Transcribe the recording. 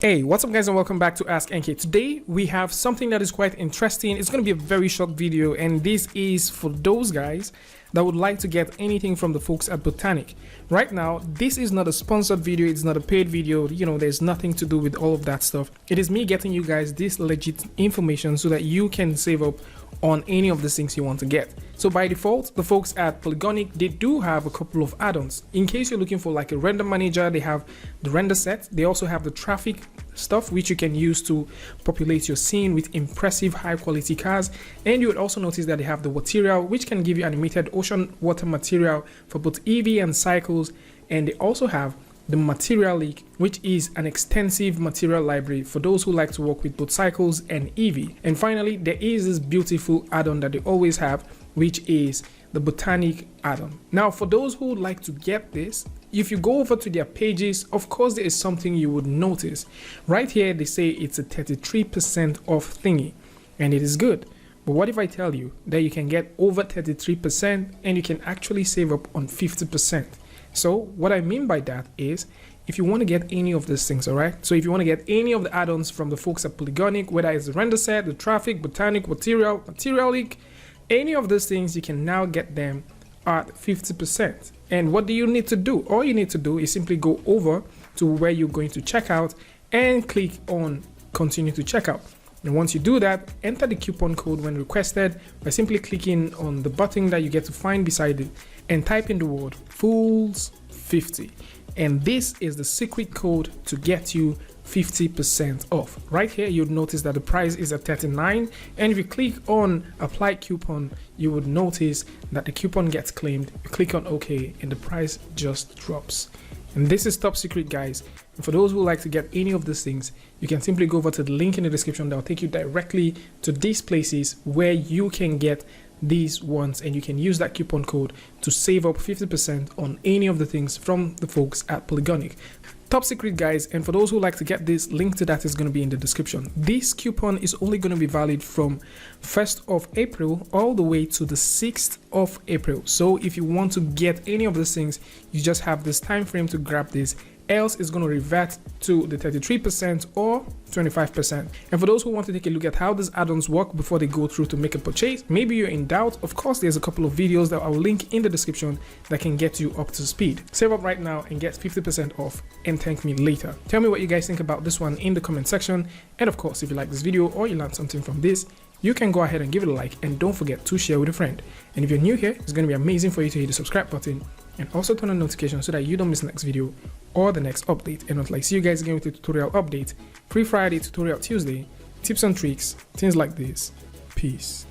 Hey, what's up guys and welcome back to askNK. Today we have something that is quite interesting. It's going to be a very short video, and this is for those guys that would like to get anything from the folks at BOTANIQ. Right now, this is not a sponsored video, it's not a paid video, you know, there's nothing to do with all of that stuff. It is me getting you guys this legit information so that you can save up on any of the things you want to get. So by default, the folks at BOTANIQ, they do have a couple of add-ons. In case you're looking for like a render manager, they have the render set. They also have the traffic stuff, which you can use to populate your scene with impressive high quality cars. And you would also notice that they have the material, which can give you animated ocean water material for both EV and cycles. And they also have the material leak, which is an extensive material library for those who like to work with both cycles and EV. And finally, there is this beautiful add-on that they always have, which is the BOTANIQ add-on. Now, for those who would like to get this, if you go over to their pages, of course, there is something you would notice. Right here, they say it's a 33% off thingy, and it is good. But what if I tell you that you can get over 33% and you can actually save up on 50%? So what I mean by that is, if you want to get any of these things, all right? So if you want to get any of the add-ons from the folks at BOTANIQ, whether it's the render set, the traffic, BOTANIQ, material leak, any of those things, you can now get them at 50%. And what do you need to do? All you need to do is simply go over to where you're going to check out and click on continue to checkout. And once you do that, enter the coupon code when requested by simply clicking on the button that you get to find beside it and type in the word FOOLS50. And this is the secret code to get you 50% off. Right here, you'd notice that the price is at $39, and if you click on apply coupon, you would notice that the coupon gets claimed. You click on OK and the price just drops. And this is top secret, guys. And for those who like to get any of these things, you can simply go over to the link in the description that will take you directly to these places where you can get these ones, and you can use that coupon code to save up 50% on any of the things from the folks at BOTANIQ. Top secret, guys, and for those who like to get this, link to that is going to be in the description. This coupon is only going to be valid from 1st of April all the way to the 6th of April. So if you want to get any of these things, you just have this time frame to grab this, else it's going to revert to the 33% or 25%. And for those who want to take a look at how these add-ons work before they go through to make a purchase, maybe you're in doubt, of course there's a couple of videos that I'll link in the description that can get you up to speed. Save up right now and get 50% off and thank me later. Tell me what you guys think about this one in the comment section, and of course if you like this video or you learned something from this, you can go ahead and give it a like, and don't forget to share with a friend. And if you're new here, it's going to be amazing for you to hit the subscribe button and also turn on notifications so that you don't miss the next video or the next update. And until I see you guys again with a tutorial update, Free Friday, Tutorial Tuesday, tips and tricks, things like this. Peace.